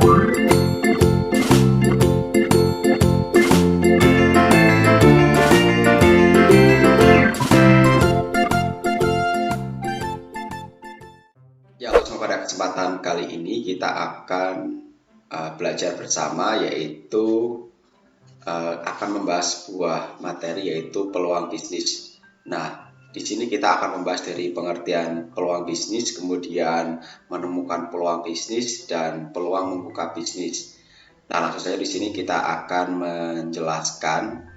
Ya, langsung pada kesempatan kali ini kita akan belajar bersama, yaitu akan membahas sebuah materi yaitu peluang bisnis. Nah, di sini kita akan membahas dari pengertian peluang bisnis, kemudian menemukan peluang bisnis dan peluang membuka bisnis. Nah, langsung saja di sini kita akan menjelaskan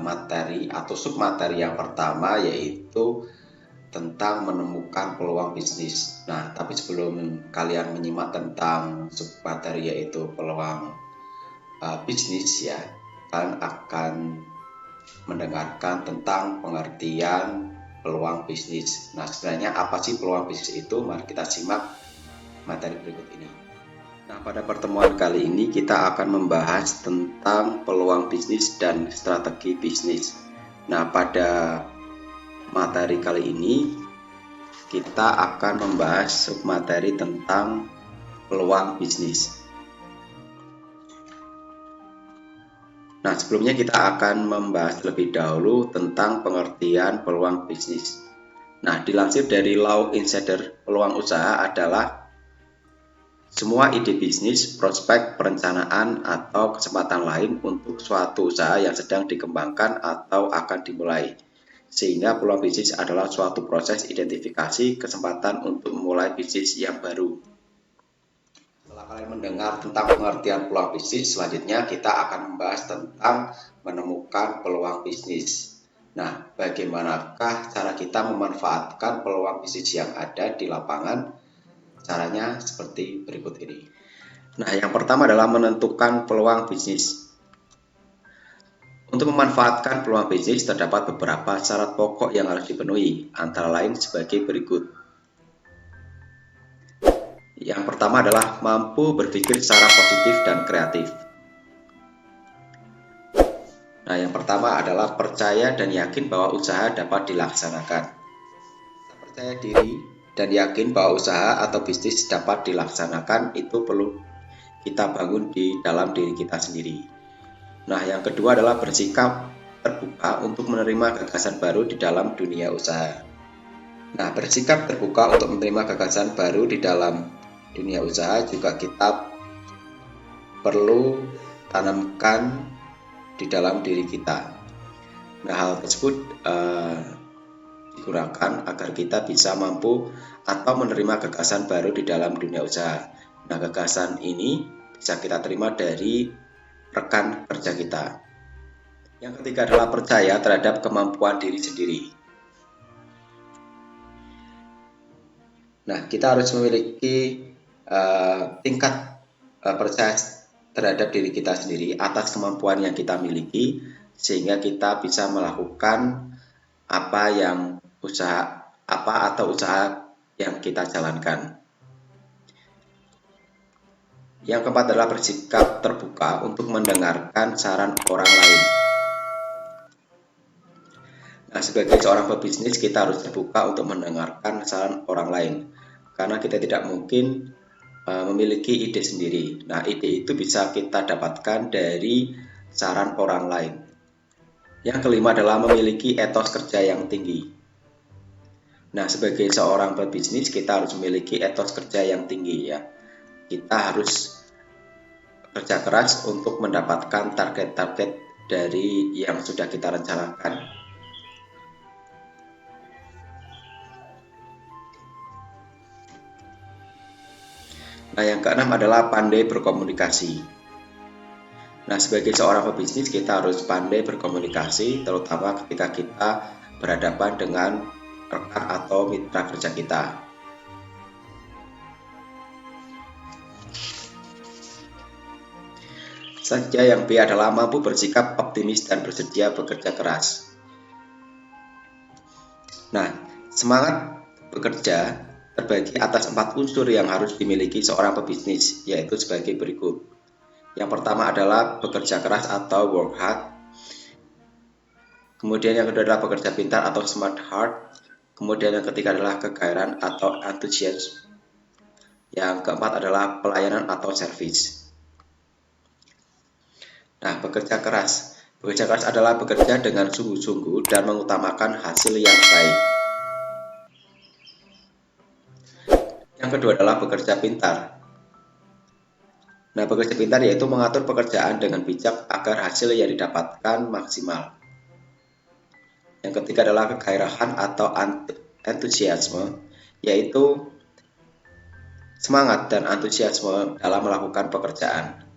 materi atau submateri yang pertama, yaitu tentang menemukan peluang bisnis. Nah, tapi sebelum kalian menyimak tentang submateri yaitu peluang bisnis ya, kalian akan mendengarkan tentang pengertian peluang bisnis. Nah, sebenarnya apa sih peluang bisnis itu? Mari kita simak materi berikut ini. Nah, pada pertemuan kali ini kita akan membahas tentang peluang bisnis dan strategi bisnis. Nah, pada materi kali ini kita akan membahas submateri tentang peluang bisnis. Nah, sebelumnya kita akan membahas lebih dahulu tentang pengertian peluang bisnis. Nah, dilansir dari Law Insider, peluang usaha adalah semua ide bisnis, prospek, perencanaan, atau kesempatan lain untuk suatu usaha yang sedang dikembangkan atau akan dimulai. Sehingga peluang bisnis adalah suatu proses identifikasi kesempatan untuk memulai bisnis yang baru. Setelah kalian mendengar tentang pengertian peluang bisnis, selanjutnya kita akan membahas tentang menemukan peluang bisnis. Nah, bagaimanakah cara kita memanfaatkan peluang bisnis yang ada di lapangan? Caranya seperti berikut ini. Nah, yang pertama adalah menentukan peluang bisnis. Untuk memanfaatkan peluang bisnis, terdapat beberapa syarat pokok yang harus dipenuhi, antara lain sebagai berikut. Yang pertama adalah mampu berpikir secara positif dan kreatif. Nah, yang pertama adalah percaya dan yakin bahwa usaha dapat dilaksanakan. Percaya diri dan yakin bahwa usaha atau bisnis dapat dilaksanakan itu perlu kita bangun di dalam diri kita sendiri. Nah, yang kedua adalah bersikap terbuka untuk menerima gagasan baru di dalam dunia usaha. Nah, bersikap terbuka untuk menerima gagasan baru di dalam dunia usaha juga kita perlu tanamkan di dalam diri kita. Nah, hal tersebut digunakan agar kita bisa mampu atau menerima gagasan baru di dalam dunia usaha. Nah, gagasan ini bisa kita terima dari rekan kerja kita. Yang ketiga adalah percaya terhadap kemampuan diri sendiri. Nah, kita harus memiliki tingkat percaya terhadap diri kita sendiri atas kemampuan yang kita miliki, sehingga kita bisa melakukan apa usaha yang kita jalankan. Yang keempat adalah bersikap terbuka untuk mendengarkan saran orang lain. Nah, sebagai seorang pebisnis kita harus terbuka untuk mendengarkan saran orang lain, karena kita tidak mungkin memiliki ide sendiri. Nah, ide itu bisa kita dapatkan dari saran orang lain. Yang kelima adalah memiliki etos kerja yang tinggi. Nah, sebagai seorang pebisnis kita harus memiliki etos kerja yang tinggi ya. Kita harus kerja keras untuk mendapatkan target-target dari yang sudah kita rencanakan. Nah, yang keenam adalah pandai berkomunikasi. Nah, sebagai seorang pebisnis kita harus pandai berkomunikasi, terutama ketika kita berhadapan dengan rekan atau mitra kerja kita. Selanjutnya yang B adalah mampu bersikap optimis dan bersedia bekerja keras. Nah, semangat bekerja terbagi atas 4 unsur yang harus dimiliki seorang pebisnis, yaitu sebagai berikut. Yang pertama adalah bekerja keras atau work hard. Kemudian yang kedua adalah bekerja pintar atau smart hard. Kemudian yang ketiga adalah kegairan atau enthusiasm. Yang keempat adalah pelayanan atau service. Nah, bekerja keras. Bekerja keras adalah bekerja dengan sungguh-sungguh dan mengutamakan hasil yang baik. Yang kedua adalah bekerja pintar. Nah, bekerja pintar yaitu mengatur pekerjaan dengan bijak agar hasil yang didapatkan maksimal. Yang ketiga adalah kegairahan atau antusiasme, yaitu semangat dan antusiasme dalam melakukan pekerjaan.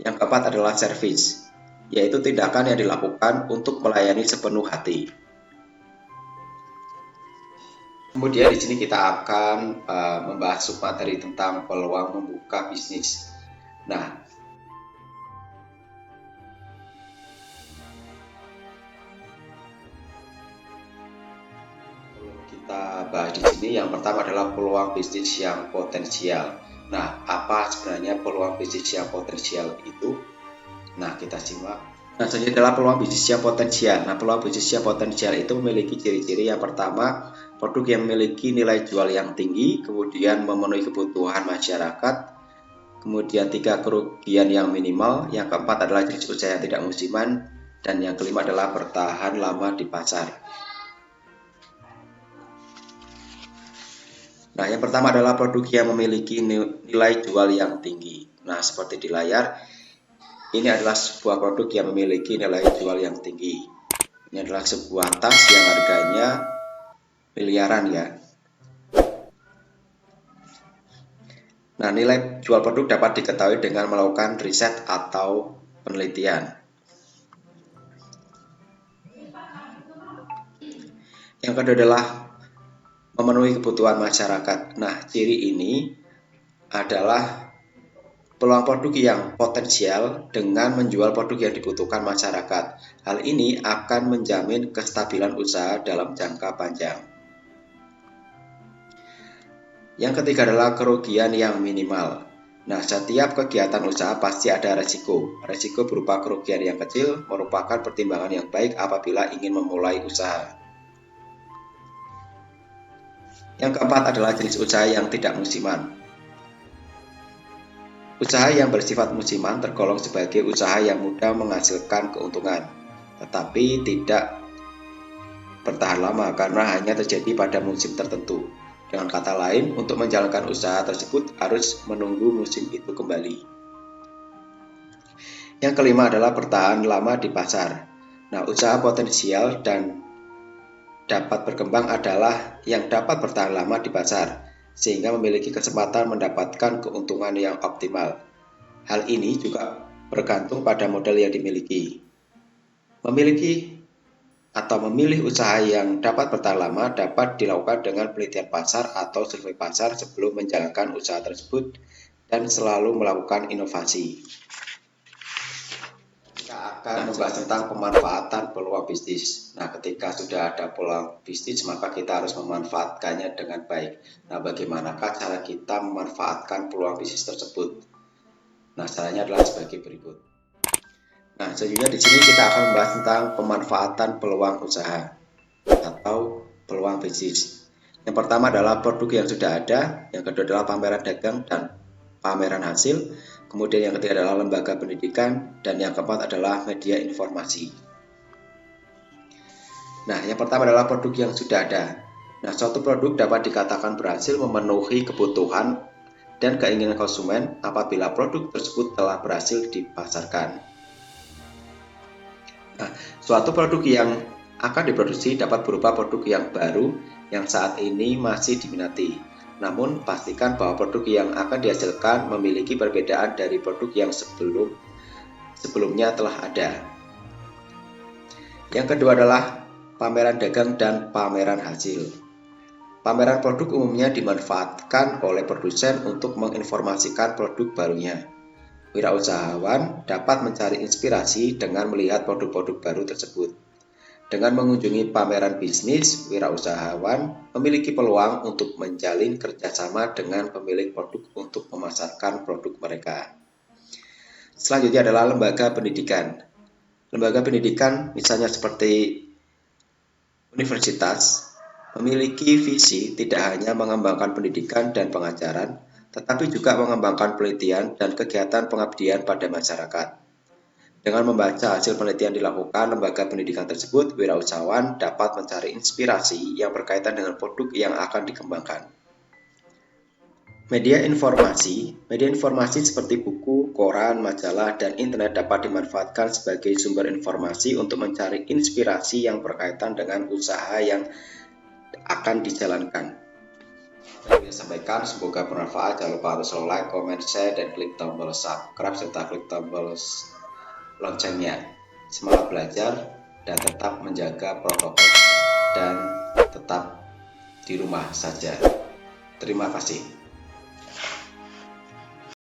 Yang keempat adalah service, yaitu tindakan yang dilakukan untuk melayani sepenuh hati. Kemudian di sini kita akan membahas submateri tentang peluang membuka bisnis. Nah, kita bahas di sini yang pertama adalah peluang bisnis yang potensial. Nah, apa sebenarnya peluang bisnis yang potensial itu? Nah, kita simak. Nah, selanjutnya adalah peluang bisnis yang potensial. Nah, peluang bisnis yang potensial itu memiliki ciri-ciri. Yang pertama, produk yang memiliki nilai jual yang tinggi, kemudian memenuhi kebutuhan masyarakat, kemudian 3, kerugian yang minimal, yang keempat adalah jenis usaha yang tidak musiman, dan yang kelima adalah bertahan lama di pasar. Nah, yang pertama adalah produk yang memiliki nilai jual yang tinggi. Nah, seperti di layar, ini adalah sebuah produk yang memiliki nilai jual yang tinggi. Ini adalah sebuah tas yang harganya miliaran ya. Nah, nilai jual produk dapat diketahui dengan melakukan riset atau penelitian. Yang kedua adalah memenuhi kebutuhan masyarakat. Nah, ciri ini adalah peluang produk yang potensial dengan menjual produk yang dibutuhkan masyarakat. Hal ini akan menjamin kestabilan usaha dalam jangka panjang. Yang ketiga adalah kerugian yang minimal. Nah, setiap kegiatan usaha pasti ada resiko. Resiko berupa kerugian yang kecil merupakan pertimbangan yang baik apabila ingin memulai usaha. Yang keempat adalah jenis usaha yang tidak musiman. Usaha yang bersifat musiman tergolong sebagai usaha yang mudah menghasilkan keuntungan, tetapi tidak bertahan lama karena hanya terjadi pada musim tertentu. Dengan kata lain, untuk menjalankan usaha tersebut harus menunggu musim itu kembali. Yang kelima adalah bertahan lama di pasar. Nah, usaha potensial dan dapat berkembang adalah yang dapat bertahan lama di pasar, sehingga memiliki kesempatan mendapatkan keuntungan yang optimal. Hal ini juga bergantung pada modal yang dimiliki. Memilih usaha yang dapat bertahan lama dapat dilakukan dengan penelitian pasar atau survei pasar sebelum menjalankan usaha tersebut dan selalu melakukan inovasi. Kita akan membahas tentang pemanfaatan peluang bisnis. Nah, ketika sudah ada peluang bisnis, maka kita harus memanfaatkannya dengan baik. Nah, bagaimanakah cara kita memanfaatkan peluang bisnis tersebut? Nah, caranya adalah sebagai berikut. Nah, selanjutnya di sini kita akan membahas tentang pemanfaatan peluang usaha atau peluang bisnis. Yang pertama adalah produk yang sudah ada, yang kedua adalah pameran dagang dan pameran hasil, kemudian yang ketiga adalah lembaga pendidikan, dan yang keempat adalah media informasi. Nah, yang pertama adalah produk yang sudah ada. Nah, suatu produk dapat dikatakan berhasil memenuhi kebutuhan dan keinginan konsumen apabila produk tersebut telah berhasil dipasarkan. Nah, suatu produk yang akan diproduksi dapat berupa produk yang baru yang saat ini masih diminati. Namun, pastikan bahwa produk yang akan dihasilkan memiliki perbedaan dari produk yang sebelumnya telah ada. Yang kedua adalah pameran dagang dan pameran hasil. Pameran produk umumnya dimanfaatkan oleh produsen untuk menginformasikan produk barunya. Wirausahawan dapat mencari inspirasi dengan melihat produk-produk baru tersebut. Dengan mengunjungi pameran bisnis, wirausahawan memiliki peluang untuk menjalin kerjasama dengan pemilik produk untuk memasarkan produk mereka. Selanjutnya adalah lembaga pendidikan. Lembaga pendidikan misalnya seperti universitas memiliki visi tidak hanya mengembangkan pendidikan dan pengajaran, tetapi juga mengembangkan penelitian dan kegiatan pengabdian pada masyarakat. Dengan membaca hasil penelitian dilakukan lembaga pendidikan tersebut, wirausahawan dapat mencari inspirasi yang berkaitan dengan produk yang akan dikembangkan. Media informasi seperti buku, koran, majalah, dan internet dapat dimanfaatkan sebagai sumber informasi untuk mencari inspirasi yang berkaitan dengan usaha yang akan dijalankan. Saya sampaikan, semoga bermanfaat. Jangan lupa untuk selalu like, comment, share, dan klik tombol subscribe serta klik tombol loncengnya. Semangat belajar dan tetap menjaga protokol dan tetap di rumah saja. Terima kasih.